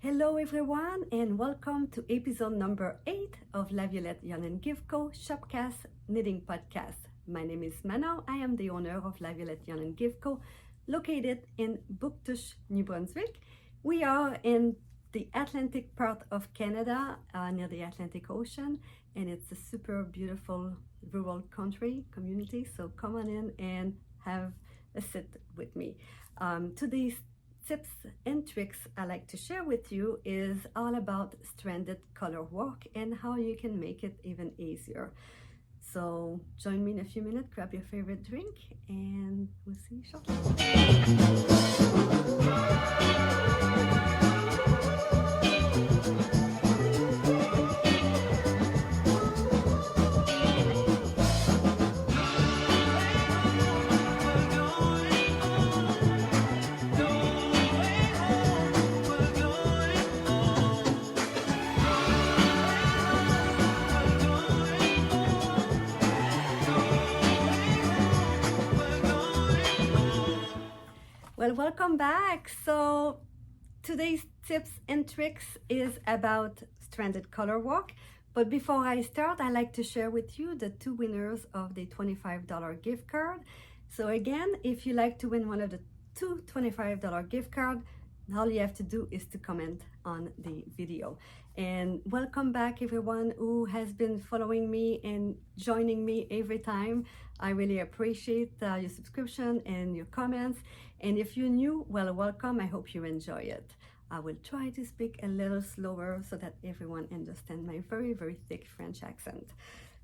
Hello everyone and welcome to episode number 8 of La Violette Yarn and Gift Co. Shopcast Knitting Podcast. My name is Manos. I am the owner of La Violette Yarn and Gift Co. located in Bouctouche, New Brunswick. We are in the Atlantic part of Canada near the Atlantic Ocean, and it's a super beautiful rural community, so come on in and have a sit with me. Today's tips and tricks I like to share with you is all about stranded color work and how you can make it even easier. So join me in a few minutes, grab your favorite drink, and we'll see you shortly. Well, welcome back. So today's tips and tricks is about stranded color work. But before I start, I like to share with you the 2 winners of the $25 gift card. So again, if you like to win one of the 2 $25 gift cards, all you have to do is to comment on the video. And welcome back everyone who has been following me and joining me every time. I really appreciate your subscription and your comments. And if you're new, well, welcome. I hope you enjoy it. I will try to speak a little slower so that everyone understands my very, very thick French accent.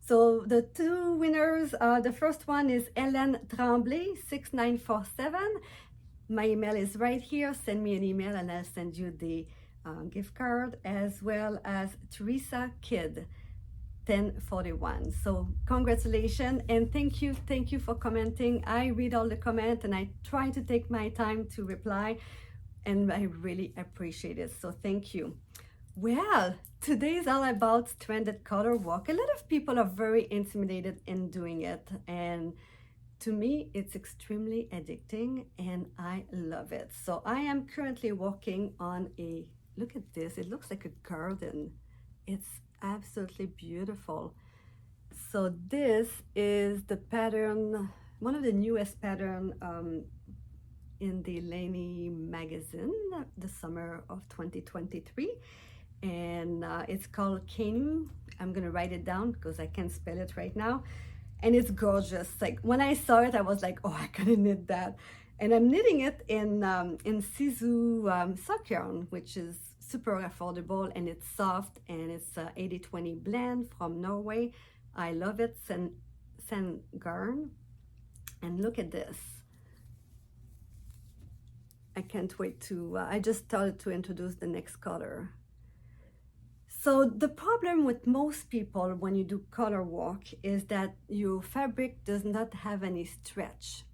So the 2 winners, the first one is Hélène Tremblay, 6947. My email is right here. Send me an email and I'll send you the gift card, as well as Teresa Kidd, 1041. So congratulations and thank you for commenting. I read all the comments and I try to take my time to reply, and I really appreciate it, so thank you. Well, today is all about stranded color work. A lot of people are very intimidated in doing it, and to me it's extremely addicting and I love it. So I am currently working on a, look at this, it looks like a garden. It's absolutely beautiful. So this is the pattern, one of the newest pattern in the Laney magazine, the summer of 2023, and it's called Kainuu. I'm gonna write it down because I can't spell it right now, and it's gorgeous. Like when I saw it, I was like, oh, I gotta knit that. And I'm knitting it in Sisu sock yarn, which is super affordable, and it's soft, and it's a 80-20 blend from Norway. I love it. Sandnes Garn. And look at this. I can't wait to, I just started to introduce the next color. So the problem with most people when you do color work is that your fabric does not have any stretch.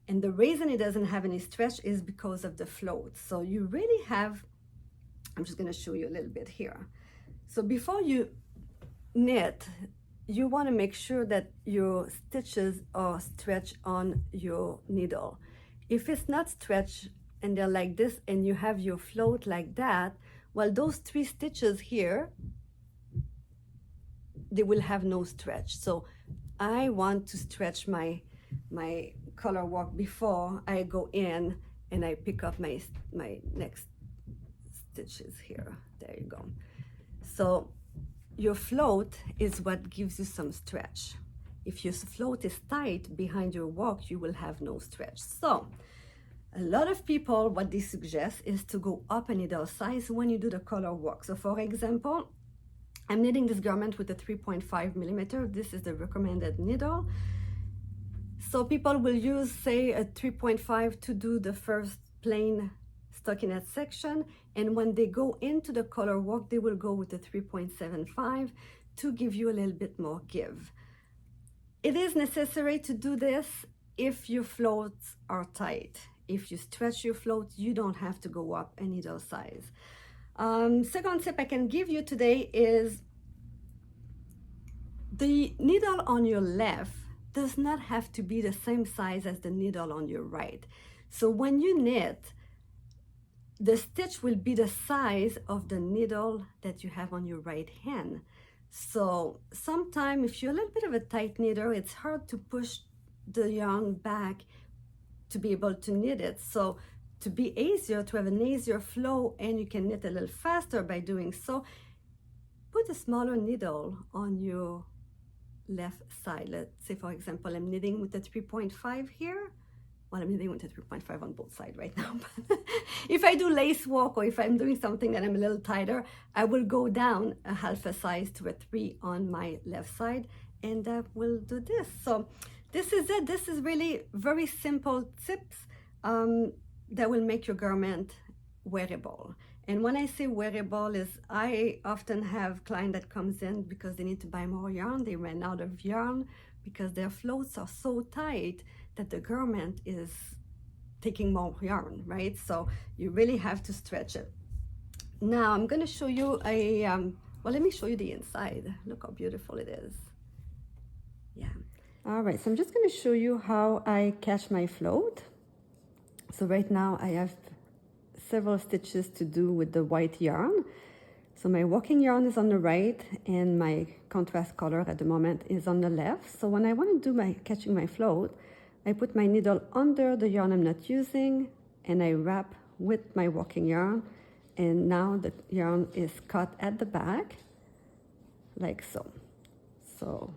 And the reason it doesn't have any stretch is because of the float. So you really have, I'm just going to show you a little bit here. So before you knit, you want to make sure that your stitches are stretched on your needle. If it's not stretched and they're like this and you have your float like that, well, those 3 stitches here, they will have no stretch. So I want to stretch my color work before I go in and I pick up my next stitches here. There you go. So your float is what gives you some stretch. If your float is tight behind your work, you will have no stretch. So a lot of people, what they suggest is to go up a needle size when you do the color work. So for example, I'm knitting this garment with a 3.5 millimeter. This is the recommended needle. So people will use, say, a 3.5 to do the first plain stockinette section, and when they go into the color work, they will go with a 3.75 to give you a little bit more give. It is necessary to do this if your floats are tight. If you stretch your float, you don't have to go up a needle size. Second tip I can give you today is the needle on your left does not have to be the same size as the needle on your right. So when you knit, the stitch will be the size of the needle that you have on your right hand. So sometimes if you're a little bit of a tight knitter, it's hard to push the yarn back to be able to knit it. So to be easier, to have an easier flow, and you can knit a little faster by doing so, put a smaller needle on your left side. Let's say, for example, I'm knitting with the 3.5 here. Well, I'm knitting with the 3.5 on both sides right now. But if I do lace work, or if I'm doing something that I'm a little tighter, I will go down a half a size to a 3 on my left side, and we'll do this. So this is it. This is really very simple tips that will make your garment wearable. And when I say wearable, is I often have clients that comes in because they need to buy more yarn. They ran out of yarn because their floats are so tight that the garment is taking more yarn, right? So you really have to stretch it. Now I'm going to show you a, well, let me show you the inside. Look how beautiful it is. Yeah. All right, so I'm just going to show you how I catch my float. So right now I have several stitches to do with the white yarn. So my working yarn is on the right, and my contrast color at the moment is on the left. So when I want to do my catching my float, I put my needle under the yarn I'm not using, and I wrap with my working yarn, and now the yarn is cut at the back, like so. So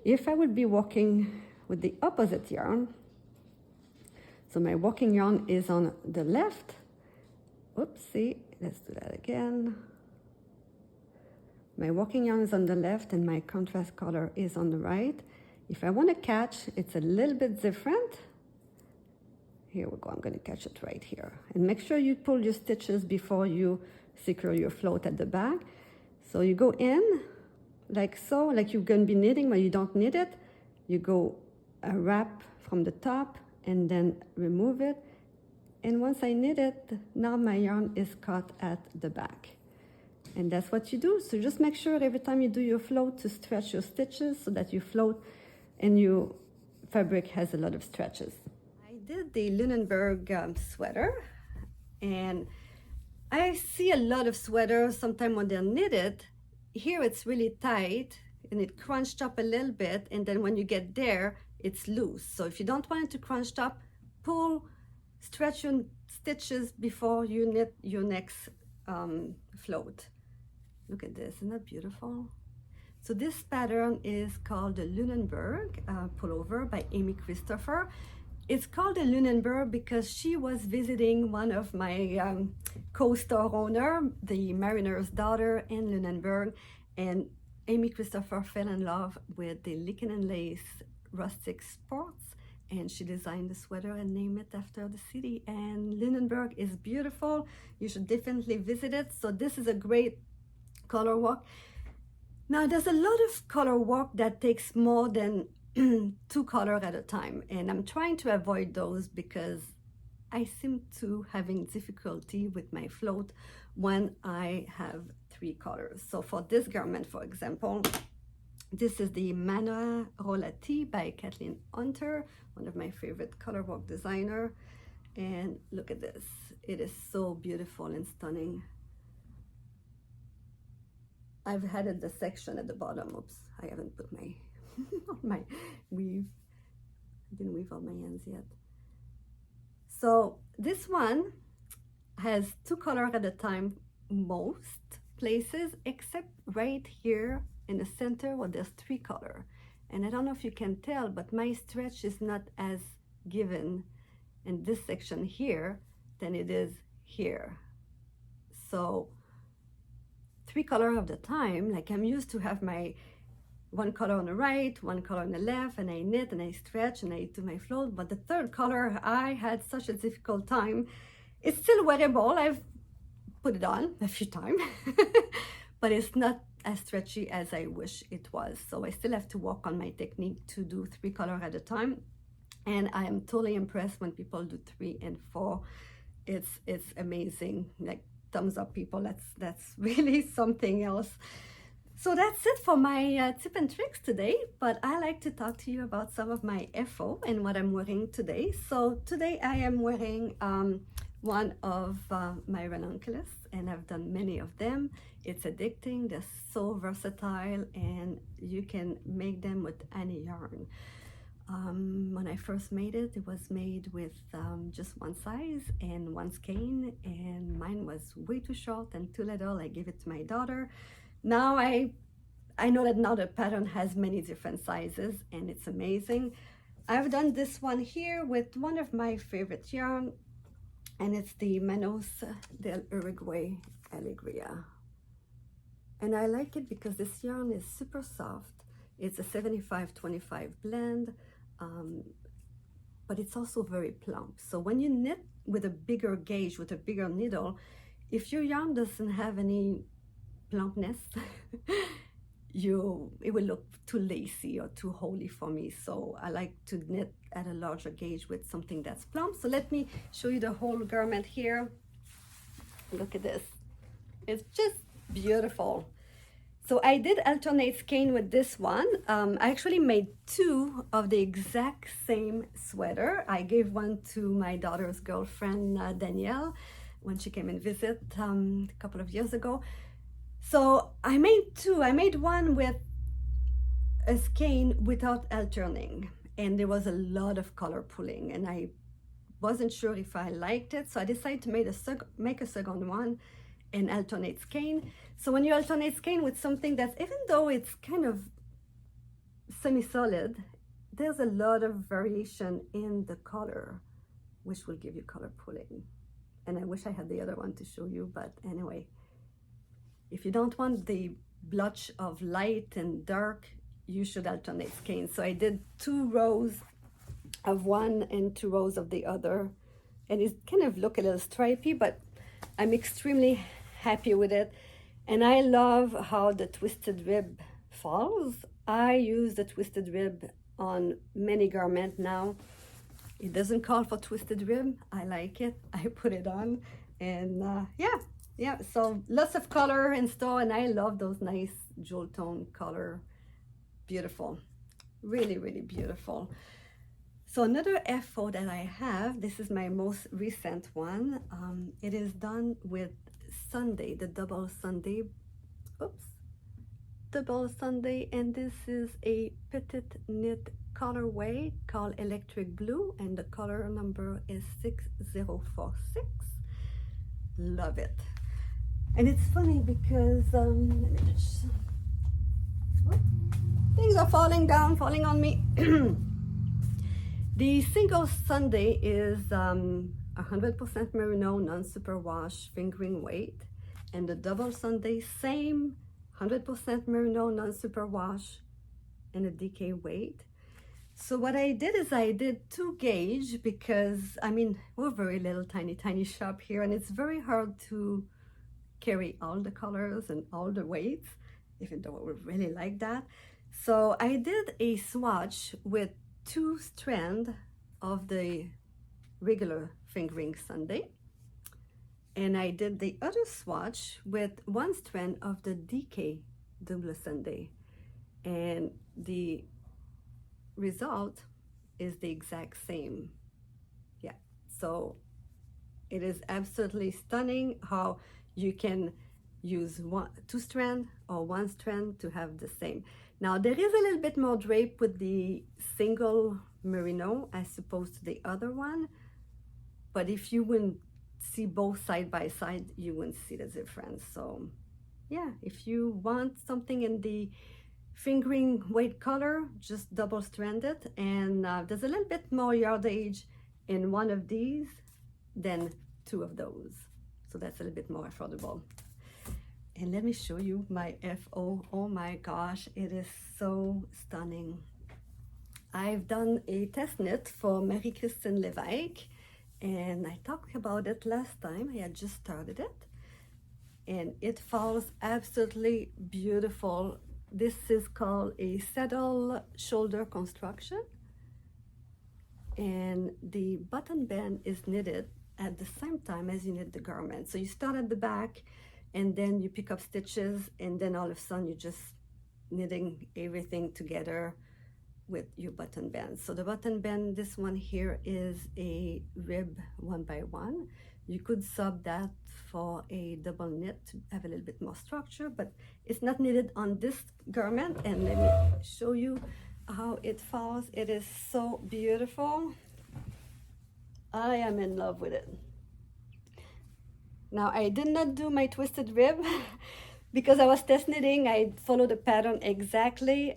if I would be working with the opposite yarn, so my working yarn is on the left. Oopsie, let's do that again. My working yarn is on the left and my contrast color is on the right. If I want to catch, it's a little bit different. Here we go, I'm going to catch it right here. And make sure you pull your stitches before you secure your float at the back. So you go in like so, like you're going to be knitting, but you don't knit it. You go a wrap from the top and then remove it. And once I knit it, now my yarn is cut at the back. And that's what you do. So just make sure every time you do your float to stretch your stitches so that you float and your fabric has a lot of stretches. I did the Lunenburg sweater, and I see a lot of sweaters sometimes when they're knitted. Here it's really tight and it crunched up a little bit, and then when you get there, it's loose. So if you don't want it to crunch up, stretch your stitches before you knit your next float. Look at this, isn't that beautiful? So this pattern is called the Lunenburg Pullover by Amy Christoffers. It's called the Lunenburg because she was visiting one of my co-store owner, the Mariner's daughter in Lunenburg, and Amy Christoffers fell in love with the Lichen and lace Rustic sports, and she designed the sweater and named it after the city. And Lunenburg is beautiful. You should definitely visit it. So this is a great color work. Now there's a lot of color work that takes more than 2 colors at a time, and I'm trying to avoid those because I seem to having difficulty with my float when I have 3 colors. So for this garment, for example, this is the Manarola tee by Kathleen Hunter, one of my favorite color work designer. And look at this. It is so beautiful and stunning. I've added the section at the bottom. Oops, I haven't put my my weave. I didn't weave all my ends yet. So this one has 2 colors at a time most places, except right here in the center where there's 3 colors. And I don't know if you can tell, but my stretch is not as given in this section here than it is here. So 3 colors of the time, like I'm used to have my 1 color on the right, 1 color on the left, and I knit and I stretch and I do my float. But the 3rd color, I had such a difficult time. It's still wearable. I've put it on a few times, but it's not as stretchy as I wish it was. So I still have to work on my technique to do 3 colors at a time. And I am totally impressed when people do 3 and 4. It's amazing. Like, thumbs up, people. That's really something else. So that's it for my tip and tricks today, but I like to talk to you about some of my FO and what I'm wearing today. So today I am wearing one of my Ranunculus, and I've done many of them. It's addicting, they're so versatile, and you can make them with any yarn. When I first made it, it was made with just one size and one skein, and mine was way too short and too little. I gave it to my daughter. Now I know that now the pattern has many different sizes, and it's amazing. I've done this one here with one of my favorite yarn, and it's the Manos del Uruguay Alegria. And I like it because this yarn is super soft. It's a 75-25 blend, but it's also very plump. So when you knit with a bigger gauge, with a bigger needle, if your yarn doesn't have any plumpness, it will look too lacy or too holey for me. So I like to knit at a larger gauge with something that's plump. So let me show you the whole garment here. Look at this. It's just beautiful. So I did alternate skein with this one. I actually made two of the exact same sweater. I gave one to my daughter's girlfriend, Danielle, when she came and visit a couple of years ago. So I made two. I made one with a skein without alterning, and there was a lot of color pulling, and I wasn't sure if I liked it. So I decided to make a second one and alternate skein. So when you alternate skein with something that's, even though it's kind of semi-solid, there's a lot of variation in the color, which will give you color pulling. And I wish I had the other one to show you, but anyway. If you don't want the blotch of light and dark, you should alternate skein. So I did 2 rows of one and 2 rows of the other. And it kind of look a little stripy, but I'm extremely happy with it. And I love how the twisted rib falls. I use the twisted rib on many garments now. It doesn't call for twisted rib. I like it. I put it on, and yeah, so lots of color in store, and I love those nice jewel tone color. Beautiful, really, really beautiful. So another FO that I have, this is my most recent one. It is done with Sunday, the double Sunday, and this is a PetiteKnit colorway called Electric Blue, and the color number is 6046. Love it. And it's funny because things are falling on me. The single Sunday is 100% merino, non-superwash, fingering weight, and the double Sunday, same 100% merino, non-superwash, and a DK weight. So what I did is I did 2 gauge, because I mean, we're a very little tiny shop here, and it's very hard to carry all the colors and all the weights, even though we really like that. So I did a swatch with 2 strands of the regular fingering Sunday, and I did the other swatch with 1 strand of the DK double Sunday, and the result is the exact same. Yeah, so it is absolutely stunning how you can use 2 strands or 1 strand to have the same. Now there is a little bit more drape with the single merino as opposed to the other one, but if you wouldn't see both side by side, you wouldn't see the difference. So yeah, if you want something in the fingering weight color, just double strand it, and there's a little bit more yardage in one of these than 2 of those, so that's a little bit more affordable. And let me show you my FO. Oh my gosh, it is so stunning. I've done a test knit for Marie-Christine Lévesque, and I talked about it last time. I had just started it, and it falls absolutely beautiful. This is called a saddle shoulder construction, and the button band is knitted at the same time as you knit the garment. So you start at the back, and then you pick up stitches, and then all of a sudden you're just knitting everything together with your button band. So the button band, this one here is a rib 1 by 1. You could sub that for a double knit to have a little bit more structure, but it's not needed on this garment. And let me show you how it falls. It is so beautiful. I am in love with it. Now, I did not do my twisted rib because I was test knitting. I followed the pattern exactly.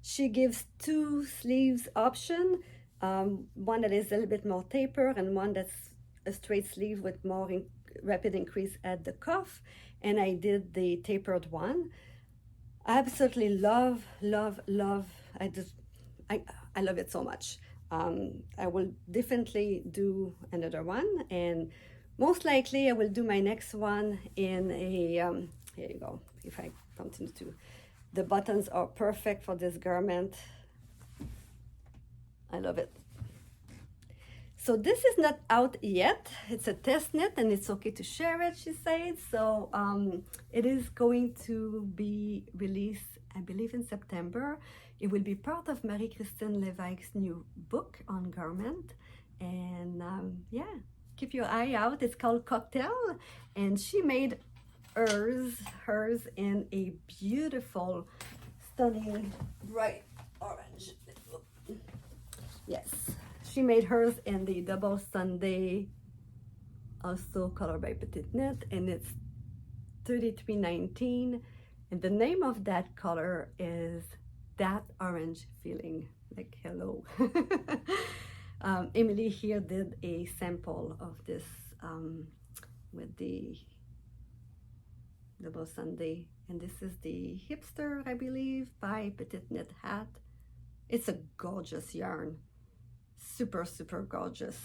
She gives 2 sleeves option, one that is a little bit more taper and one that's a straight sleeve with more rapid increase at the cuff. And I did the tapered one. I absolutely love. I love it so much. I will definitely do another one, and most likely I will do my next one in a, here you go, if I continue to, the buttons are perfect for this garment. I love it. So this is not out yet. It's a test knit and it's okay to share it, she said. So it is going to be released, I believe, in September. It will be part of Marie-Christine Lévesque's new book on garment. And yeah, keep your eye out. It's called Cocktail. And she made hers in a beautiful, stunning, bright orange. Yes. She made hers in the double Sunday, also colored by PetiteKnit, and it's $33.19. And the name of that color is That Orange Feeling, like hello. Emily here did a sample of this with the double Sunday, and this is the Hipster, I believe, by PetiteKnit hat. It's a gorgeous yarn. Super gorgeous.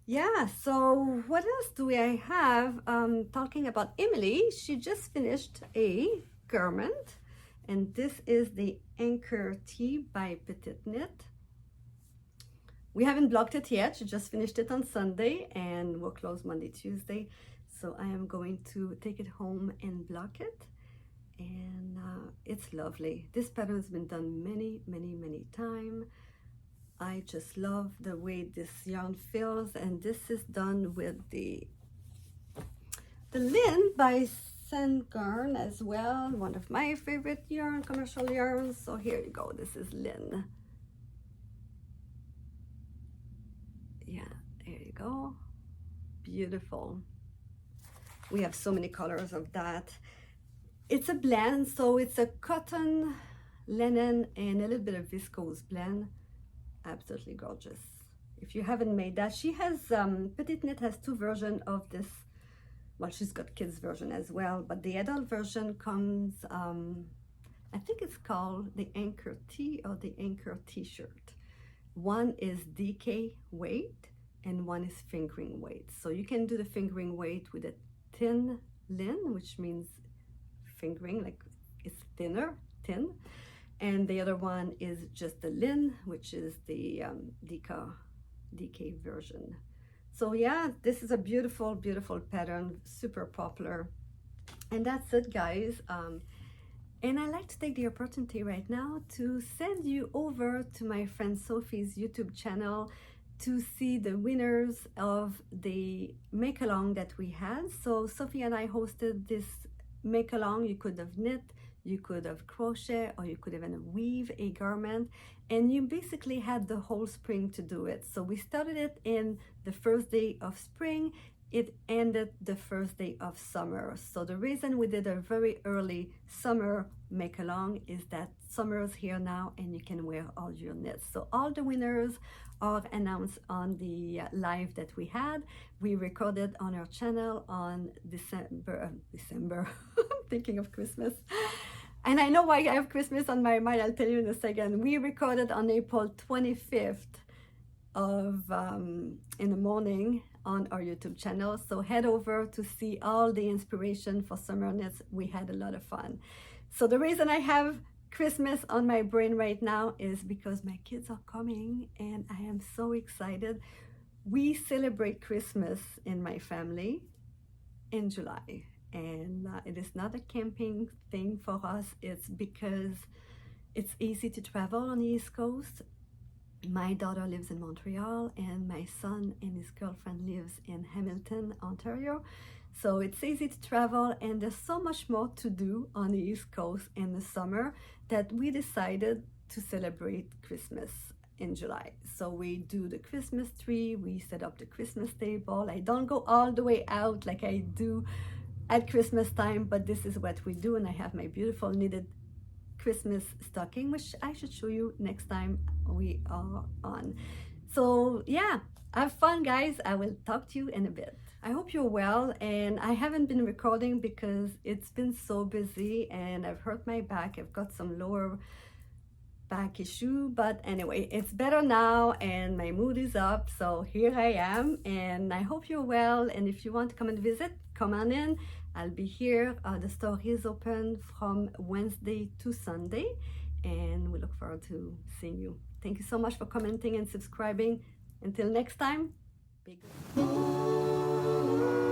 Yeah, so what else do I have? Talking about Emily, she just finished a garment, and this is the Anker tee by PetiteKnit. We haven't blocked it yet. She just finished it on Sunday, and we're closed Monday, Tuesday. So I am going to take it home and block it, and it's lovely. This pattern has been done many times. I just love the way this yarn feels, and this is done with the Lichen by Sandnes Garn as well, one of my favorite yarn, commercial yarns. So here you go, this is Lichen. Yeah, there you go, beautiful. We have so many colors of that. It's a blend, so it's a cotton, linen, and a little bit of viscose blend. Absolutely gorgeous. If you haven't made that, she has PetiteKnit has 2 versions of this. Well, she's got kids version as well, but the adult version comes, I think it's called the Anker tee or the Anker t-shirt. One is DK weight and one is fingering weight. So you can do the fingering weight with a thin linen, which means fingering, like it's thin. And the other one is just the linen, which is the DK version. So yeah, this is a beautiful pattern, super popular. And that's it, guys. And I like to take the opportunity right now to send you over to my friend Sophie's YouTube channel to see the winners of the make-along that we had. So Sophie and I hosted this make-along. You could have knit, you could have crochet, or you could even weave a garment, and you basically had the whole spring to do it. So we started it in the first day of spring. It ended the first day of summer. So the reason we did a very early summer make-along is that summer is here now and you can wear all your knits. So all the winners are announced on the live that we had. We recorded on our channel on December, I'm thinking of Christmas. And I know why I have Christmas on my mind, I'll tell you in a second. We recorded on April 25th in the morning on our YouTube channel. So head over to see all the inspiration for summer knits. We had a lot of fun. So the reason I have Christmas on my brain right now is because my kids are coming and I am so excited. We celebrate Christmas in my family in July. And it is not a camping thing for us. It's because it's easy to travel on the East Coast. My daughter lives in Montreal, and my son and his girlfriend lives in Hamilton, Ontario. So it's easy to travel, and there's so much more to do on the East Coast in the summer that we decided to celebrate Christmas in July. So we do the Christmas tree, we set up the Christmas table. I don't go all the way out like I do at Christmas time, but this is what we do, and I have my beautiful knitted Christmas stocking, which I should show you next time we are on. So yeah, have fun, guys. I will talk to you in a bit. I hope you're well, and I haven't been recording because it's been so busy and I've hurt my back. I've got some lower back issue, but anyway, it's better now and my mood is up, so here I am, and I hope you're well. And if you want to come and visit, come on in. I'll be here. The store is open from Wednesday to Sunday, and we look forward to seeing you. Thank you so much for commenting and subscribing. Until next time, be good.